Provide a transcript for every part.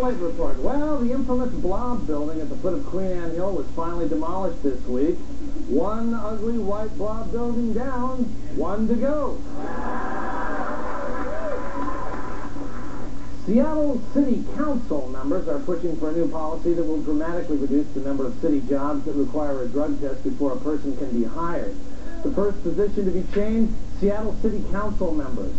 Late Report. Well, the infamous blob building at the foot of Queen Anne Hill was finally demolished this week. One ugly white blob building down, one to go. Seattle City Council members are pushing for a new policy that will dramatically reduce the number of city jobs that require a drug test before a person can be hired. The first position to be changed, Seattle City Council members.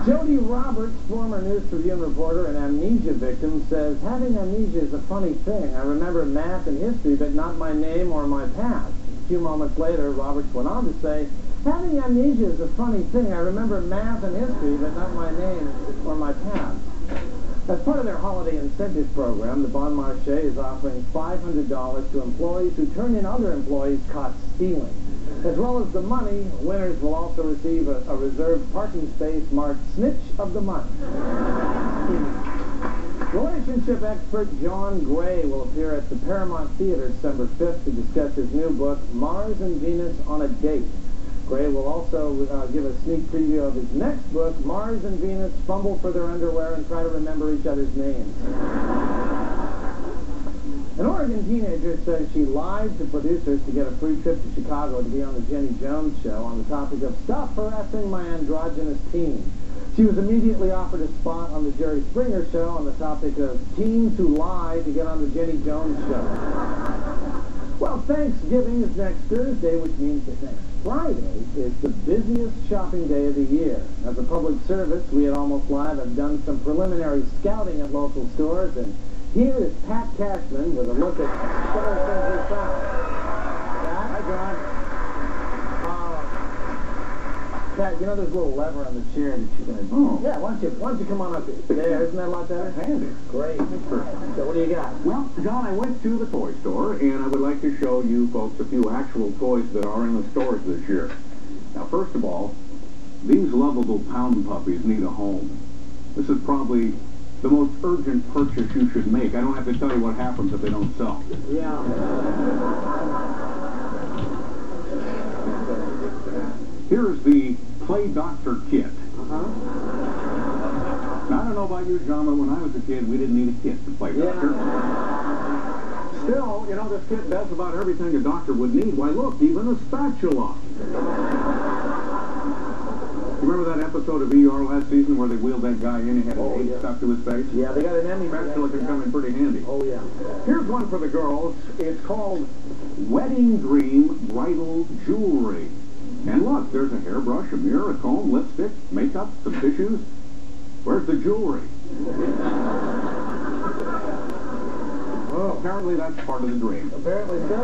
Jody Roberts, former News Tribune reporter and amnesia victim, says, having amnesia is a funny thing. I remember math and history, but not my name or my past. A few moments later, Roberts went on to say, having amnesia is a funny thing. I remember math and history, but not my name or my past. As part of their holiday incentive program, the Bon Marché is offering $500 to employees who turn in other employees caught stealing. As well as the money, winners will also receive a reserved parking space marked Snitch of the Month. Relationship expert John Gray will appear at the Paramount Theater December 5th to discuss his new book, Mars and Venus on a Date. Gray will also give a sneak preview of his next book, Mars and Venus Fumble for Their Underwear and Try to Remember Each Other's Names. An Oregon teenager says she lied to producers to get a free trip to Chicago to be on the Jenny Jones Show on the topic of Stop Harassing My Androgynous Teen. She was immediately offered a spot on the Jerry Springer Show on the topic of teens who lie to get on the Jenny Jones Show. Well, Thanksgiving is next Thursday, which means that next Friday is the busiest shopping day of the year. As a public service, we at Almost Live have done some preliminary scouting at local stores, and here is Pat Cashman with a look at some of the things we found. Pat? Hi, John. Pat, you know there's a little lever on the chair that you're going to do. Oh. Yeah, why don't you come on up there? Isn't that a lot better? That's handy. Great. So what do you got? Well, John, I went to the toy store, and I would like to show you folks a few actual toys that are in the stores this year. Now, first of all, these lovable pound puppies need a home. This is probably the most urgent purchase you should make. I don't have to tell you what happens if they don't sell. Yeah. Here's the Play Doctor kit. Uh-huh. Now, I don't know about you, John, but when I was a kid, we didn't need a kit to play doctor. Still, you know, this kit does about everything a doctor would need. Why, look, even a spatula. Remember that episode of ER last season where they wheeled that guy in and had an egg stuck to his face? Yeah, they got an Emmy. Spatula can come in pretty handy. Oh, yeah. Here's one for the girls. It's called Wedding Dream Bridal Jewelry. And look, there's a hairbrush, a mirror, a comb, lipstick, makeup, some tissues. Where's the jewelry? Well, apparently that's part of the dream. Apparently so.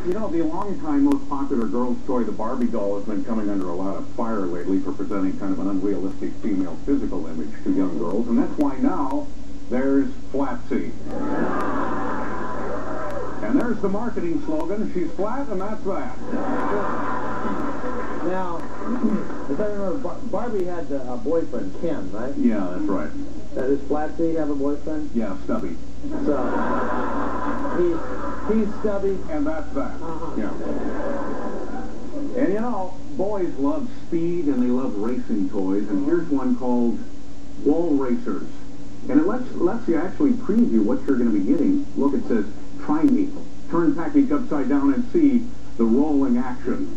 You know, the long-time most popular girls' toy, the Barbie doll, has been coming under a lot of fire lately for presenting kind of an unrealistic female physical image to young girls, and that's why now there's Flatsy. And there's the marketing slogan, she's flat and that's that. Now, as I remember, Barbie had a boyfriend, Ken, right? Yeah, that's right. Does Flatsy have a boyfriend? Yeah, Stubby. So, he's Stubby. And that's that. Uh-huh. Yeah. And you know, boys love speed and they love racing toys, and here's one called Wall Racers. And it lets you actually preview what you're going to be getting. Look, it says, try me. Turn package upside down and see the rolling action.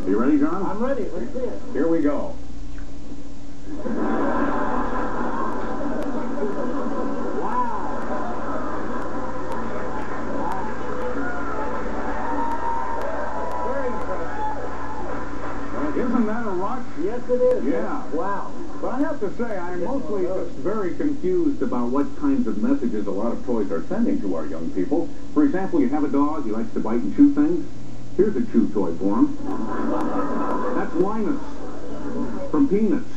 You ready, John? I'm ready. Let's see it. Here we go. Isn't that a rush? Yes, it is. Yeah. Wow. But I have to say, I'm mostly just very confused about what kinds of messages a lot of toys are sending to our young people. For example, you have a dog, he likes to bite and chew things. Here's a chew toy for him. That's Linus from Peanuts.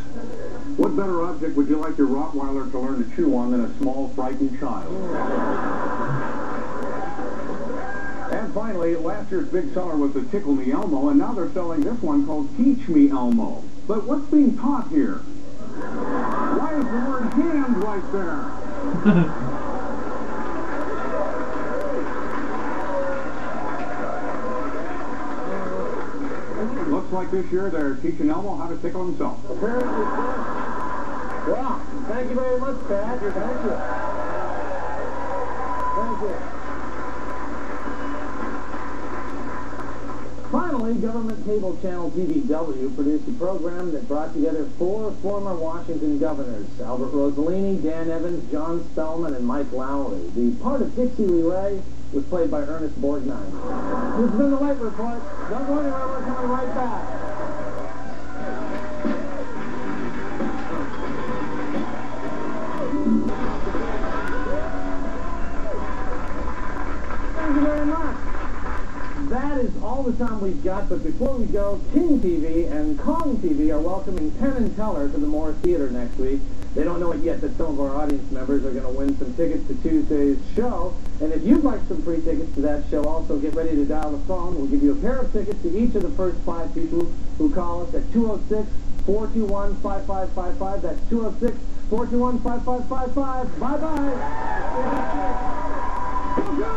What better object would you like your Rottweiler to learn to chew on than a small, frightened child? And finally, last year's big seller was the Tickle Me Elmo, and now they're selling this one called Teach Me Elmo. But what's being taught here? Why is the word hand right there? Looks Looks like this year they're teaching Elmo how to tickle himself. Apparently, sir. Well, thank you very much, Pat. Thank you. Thank you. Finally, government cable channel TVW produced a program that brought together 4 former Washington governors, Albert Rossellini, Dan Evans, John Spellman, and Mike Lowry. The part of Dixie Lee Ray was played by Ernest Borgnine. This has been the Late Report. Don't go anywhere, we're coming right back. Thank you very much. That is all the time we've got, but before we go, King TV and Kong TV are welcoming Penn and Teller to the Moore Theater next week. They don't know it yet that some of our audience members are going to win some tickets to Tuesday's show. And if you'd like some free tickets to that show, also get ready to dial the phone. We'll give you a pair of tickets to each of the first 5 people who call us at 206-421-5555. That's 206-421-5555. Bye-bye. Go, go!